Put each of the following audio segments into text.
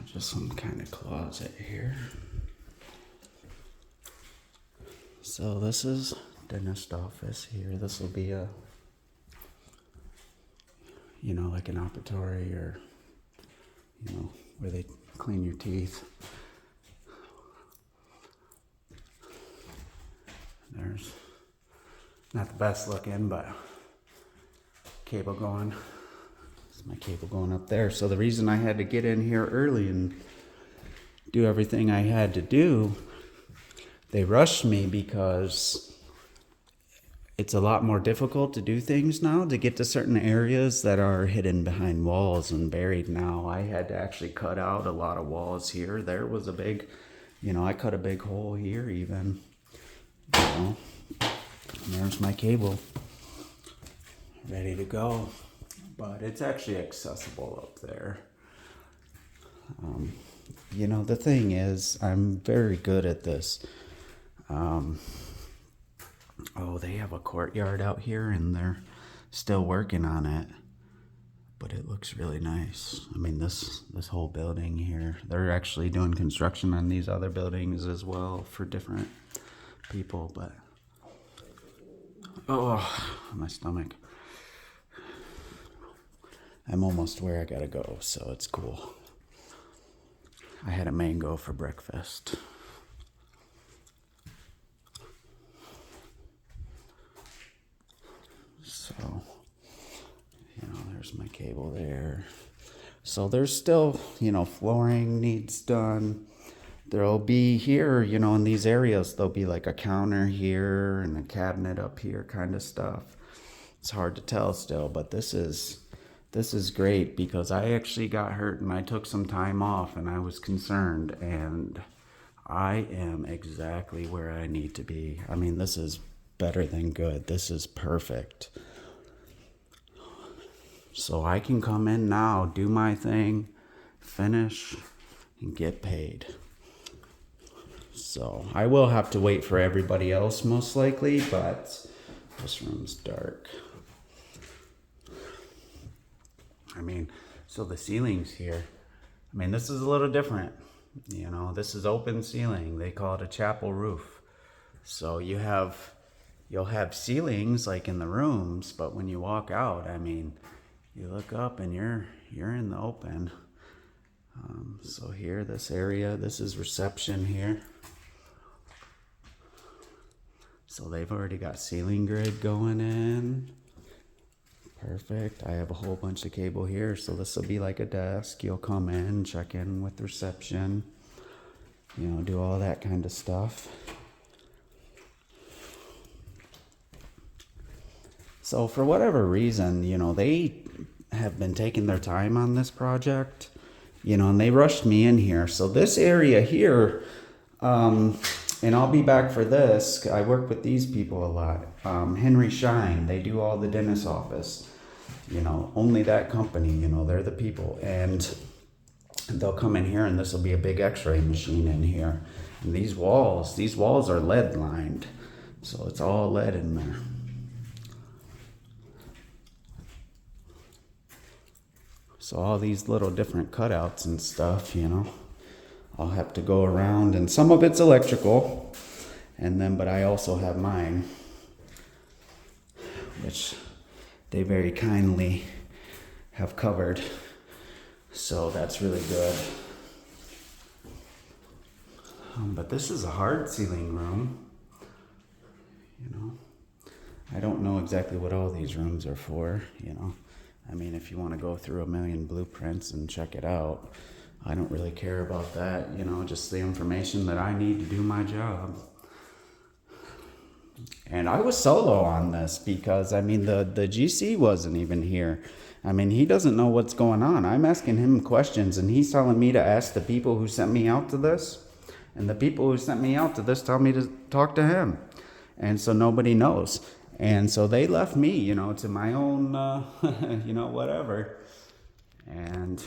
Just some kind of closet here. So this is dentist office here. This will be a, like an operatory, or, where they clean your teeth. There's not the best looking, but cable going. There's my cable going up there. So the reason I had to get in here early and do everything I had to do, they rushed me because it's a lot more difficult to do things now, to get to certain areas that are hidden behind walls and buried now. I had to actually cut out a lot of walls here. There was a big, I cut a big hole here even. And there's my cable, ready to go. But it's actually accessible up there. The thing is, I'm very good at this. They have a courtyard out here, and they're still working on it. But it looks really nice. I mean, this whole building here, they're actually doing construction on these other buildings as well for different people, but my stomach. I'm almost where I gotta go, so it's cool. I had a mango for breakfast. So, there's my cable there. So there's still, flooring needs done. There'll be here, in these areas, there'll be like a counter here and a cabinet up here kind of stuff. It's hard to tell still, but this is great because I actually got hurt and I took some time off and I was concerned, and I am exactly where I need to be. I mean, this is better than good. This is perfect. So I can come in now, do my thing, finish, and get paid. So I will have to wait for everybody else most likely, but this room's dark. So the ceilings here, this is a little different. This is open ceiling. They call it a chapel roof. So you'll have ceilings like in the rooms, but when you walk out, you look up and you're in the open. So here, this area, this is reception here. So they've already got ceiling grid going in. Perfect. I have a whole bunch of cable here, so this will be like a desk. You'll come in, check in with reception, do all that kind of stuff. So for whatever reason, they have been taking their time on this project, and they rushed me in here. So this area here, and I'll be back for this. I work with these people a lot. Henry Schein, they do all the dentist office. Only that company, they're the people. And they'll come in here, and this will be a big x-ray machine in here. And these walls are lead lined. So it's all lead in there. So all these little different cutouts and stuff, I'll have to go around, and some of it's electrical, but I also have mine, which they very kindly have covered. So that's really good. But this is a hard ceiling room. I don't know exactly what all these rooms are for, if you want to go through a million blueprints and check it out, I don't really care about that, just the information that I need to do my job. And I was solo on this because, the GC wasn't even here. He doesn't know what's going on. I'm asking him questions, and he's telling me to ask the people who sent me out to this. And the people who sent me out to this tell me to talk to him. And so nobody knows. And so they left me, to my own, whatever. And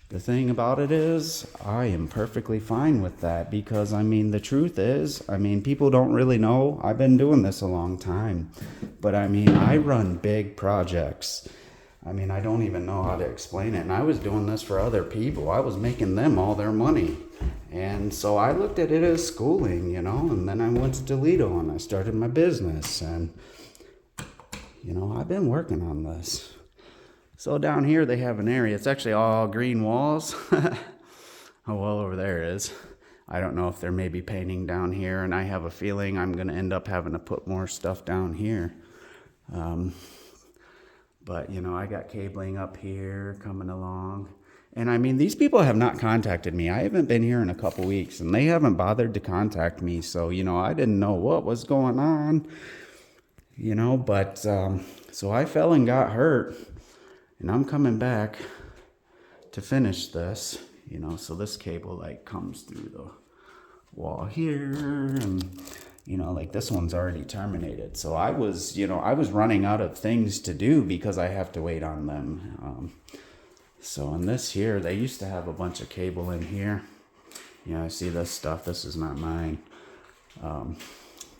the thing about it is, I am perfectly fine with that because, the truth is, people don't really know. I've been doing this a long time. But, I run big projects. I mean, I don't even know how to explain it. And I was doing this for other people. I was making them all their money. And so I looked at it as schooling, you know, and then I went to Toledo and I started my business. And, you know, I've been working on this. So down here they have an area. It's actually all green walls. Oh, well, over there is. I don't know if they're maybe painting down here. And I have a feeling I'm going to end up having to put more stuff down here. But, you know, I got cabling up here coming along. And I mean, these people have not contacted me. I haven't been here in a couple weeks and they haven't bothered to contact me. So, you know, I didn't know what was going on, you know, but so I fell and got hurt and I'm coming back to finish this, you know, so this cable like comes through the wall here and, you know, like this one's already terminated. So I was, you know, I was running out of things to do because I have to wait on them. So in this here, they used to have a bunch of cable in here. You know, I see this stuff. This is not mine.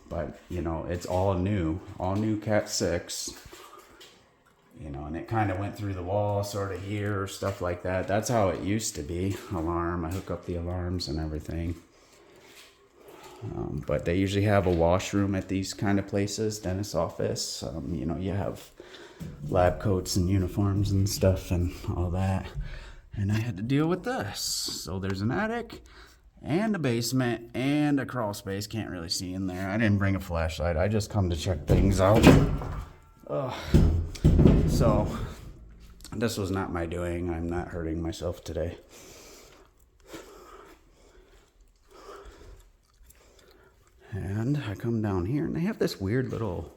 But, you know, it's all new Cat 6. You know, and it kind of went through the wall sort of here, stuff like that. That's how it used to be. Alarm. I hook up the alarms and everything. But they usually have a washroom at these kind of places, dentist office. You know, you have lab coats and uniforms and stuff and all that. And I had to deal with this. So there's an attic and a basement and a crawl space. Can't really see in there. I didn't bring a flashlight. I just come to check things out. So this was not my doing. I'm not hurting myself today. And I come down here and they have this weird little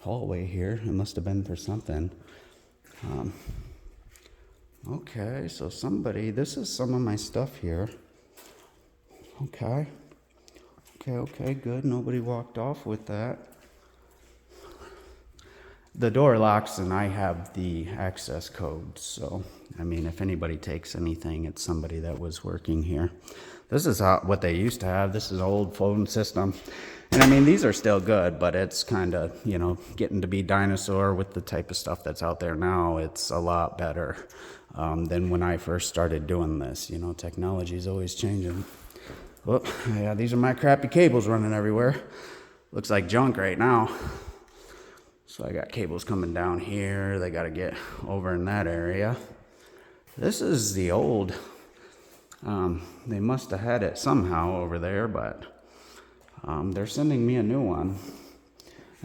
hallway here. It must have been for something. Okay, so this is some of my stuff here. Okay, good. Nobody walked off with that. The door locks and I have the access code. So, I mean, if anybody takes anything, it's somebody that was working here. This is what they used to have. This is an old phone system. And I mean, these are still good, but it's kind of, you know, getting to be dinosaur with the type of stuff that's out there now. It's a lot better than when I first started doing this. You know, technology is always changing. Well, yeah, these are my crappy cables running everywhere. Looks like junk right now. So I got cables coming down here. They got to get over in that area. This is the old. They must have had it somehow over there, but they're sending me a new one.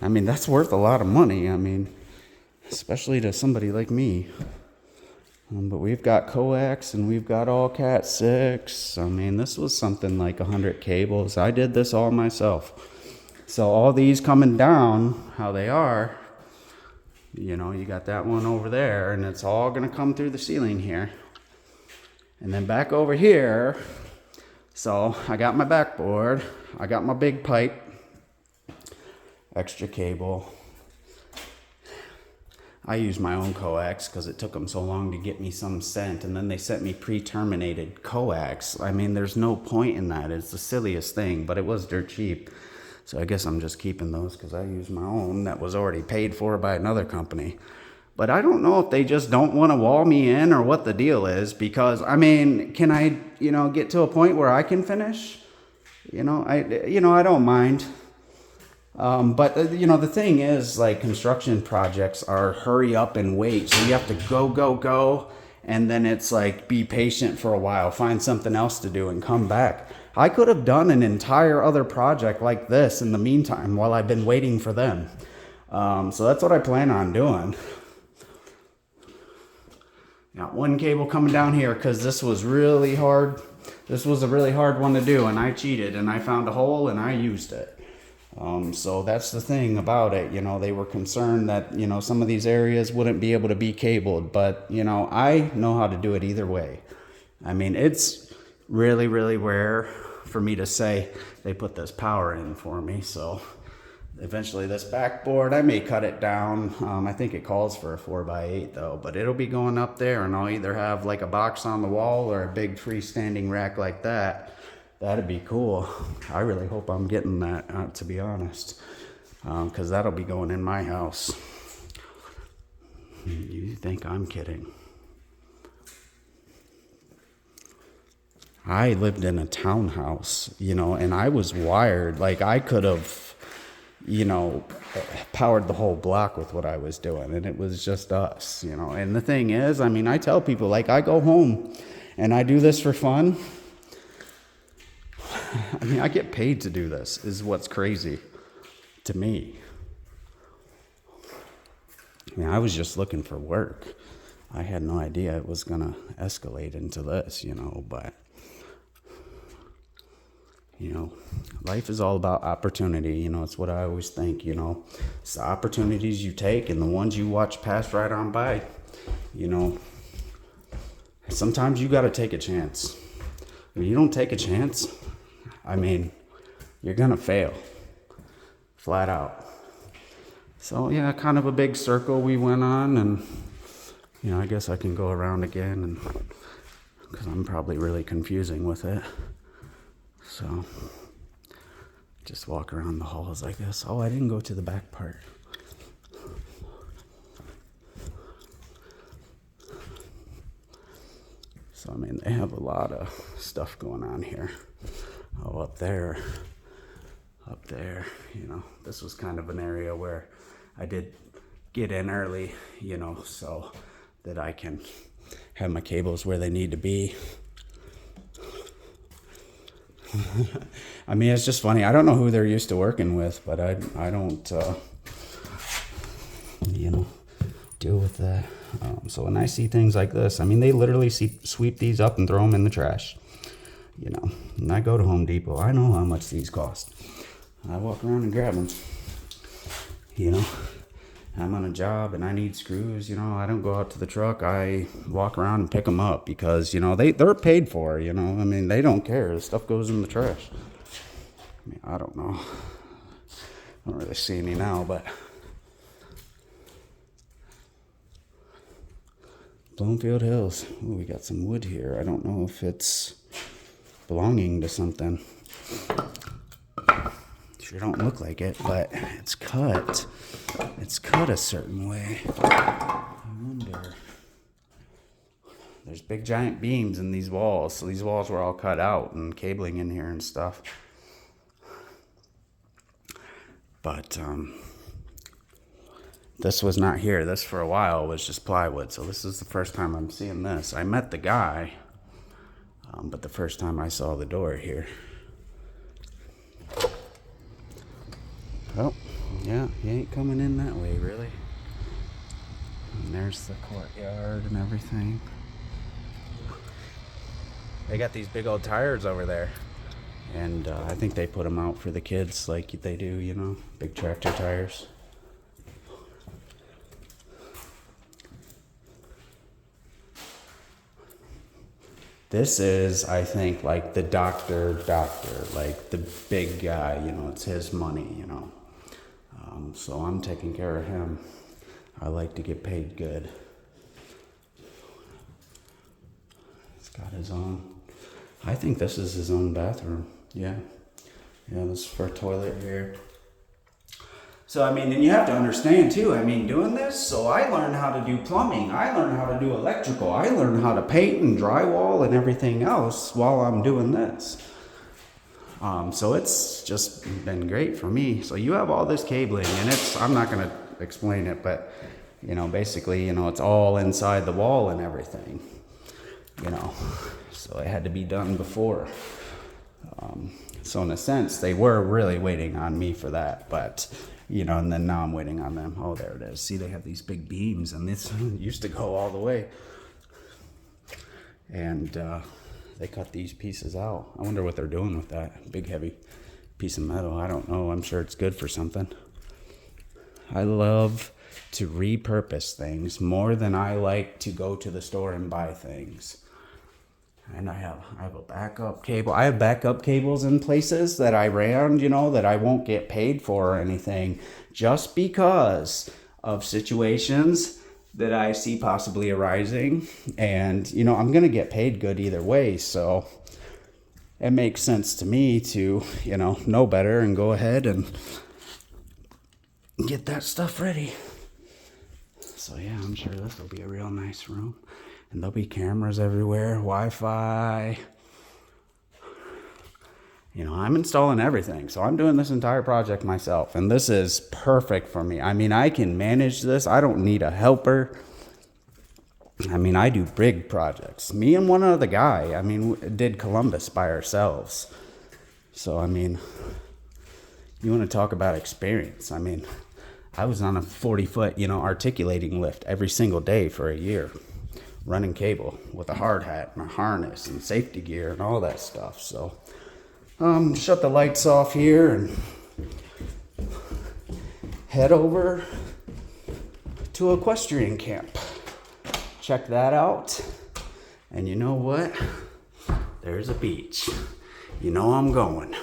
I mean, that's worth a lot of money. I mean, especially to somebody like me. But we've got coax and we've got all Cat 6. I mean, this was something like 100 cables. I did this all myself. So all these coming down, how they are, you know, you got that one over there and it's all going to come through the ceiling here. And then back over here, so I got my backboard, I got my big pipe, extra cable. I use my own coax because it took them so long to get me some sent, and then they sent me pre-terminated coax. I mean, there's no point in that. It's the silliest thing, but it was dirt cheap. So I guess I'm just keeping those because I use my own that was already paid for by another company. But I don't know if they just don't want to wall me in or what the deal is, because I mean, can I, you know, get to a point where I can finish? I don't mind. But you know, the thing is, like, construction projects are hurry up and wait. So you have to go. And then it's like, be patient for a while, find something else to do and come back. I could have done an entire other project like this in the meantime while I've been waiting for them. So that's what I plan on doing. Got one cable coming down here because this was really hard. This was a really hard one to do, and I cheated and I found a hole and I used it. So that's the thing about it. You know, they were concerned that, you know, some of these areas wouldn't be able to be cabled, but you know, I know how to do it either way. I mean, it's really, really rare for me to say they put this power in for me. So eventually this backboard, I may cut it down. I think it calls for a 4x8 though, but it'll be going up there, and I'll either have like a box on the wall or a big freestanding rack like that. That'd be cool. I really hope I'm getting that, to be honest, because that'll be going in my house. You think I'm kidding? I lived in a townhouse, and I was wired. Like, I could have, powered the whole block with what I was doing, and it was just us, And the thing is, I tell people, like, I go home and I do this for fun. I get paid to do this, is what's crazy to me. I was just looking for work. I had no idea it was going to escalate into this, but, life is all about opportunity. It's what I always think, It's the opportunities you take and the ones you watch pass right on by, Sometimes you got to take a chance. If you don't take a chance, you're going to fail. Flat out. So, yeah, kind of a big circle we went on, and, I guess I can go around again, because I'm probably really confusing with it. So, just walk around the halls, I guess. Oh, I didn't go to the back part. So, they have a lot of stuff going on here. Oh, up there, this was kind of an area where I did get in early, so that I can have my cables where they need to be. It's just funny. I don't know who they're used to working with, but I don't, deal with that. So when I see things like this, they literally sweep these up and throw them in the trash. And I go to Home Depot. I know how much these cost. I walk around and grab them. I'm on a job and I need screws. I don't go out to the truck. I walk around and pick them up because, they're paid for, they don't care. The stuff goes in the trash. I don't know. I don't really see any now, but Bloomfield Hills. Ooh, we got some wood here. I don't know if it's belonging to something. Sure don't look like it, but it's cut. It's cut a certain way. I wonder. There's big giant beams in these walls. So these walls were all cut out and cabling in here and stuff. But this was not here. This for a while was just plywood. So this is the first time I'm seeing this. I met the guy, but the first time I saw the door here. Oh, yeah, he ain't coming in that way, really. And there's the courtyard and everything. They got these big old tires over there. And I think they put them out for the kids like they do, big tractor tires. This is, I think, like the doctor, like the big guy, it's his money, So I'm taking care of him. I like to get paid good. He's got his own. I think this is his own bathroom. Yeah. Yeah, this is for a toilet here. So, and you have to understand too, doing this, so I learned how to do plumbing. I learned how to do electrical. I learned how to paint and drywall and everything else while I'm doing this. So it's just been great for me. So you have all this cabling, and I'm not going to explain it, but, basically, it's all inside the wall and everything, So it had to be done before. So in a sense, they were really waiting on me for that, but, and then now I'm waiting on them. Oh, there it is. See, they have these big beams, and this used to go all the way. And they cut these pieces out. I wonder what they're doing with that big, heavy piece of metal. I don't know. I'm sure it's good for something. I love to repurpose things more than I like to go to the store and buy things. And I have a backup cable. I have backup cables in places that I ran, that I won't get paid for or anything, just because of situations that I see possibly arising. And, I'm going to get paid good either way. So it makes sense to me to, know better and go ahead and get that stuff ready. So yeah, I'm sure this will be a real nice room. And there'll be cameras everywhere, Wi-Fi. You know, I'm installing everything. So I'm doing this entire project myself. And this is perfect for me. I mean, I can manage this. I don't need a helper. I mean, I do big projects. Me and one other guy, I mean, did Columbus by ourselves. So, I mean, you want to talk about experience. I mean, I was on a 40-foot, you know, articulating lift every single day for a year, running cable with a hard hat and a harness and safety gear and all that stuff. So, shut the lights off here and head over to equestrian camp. Check that out. And you know what? There's a beach. You know I'm going.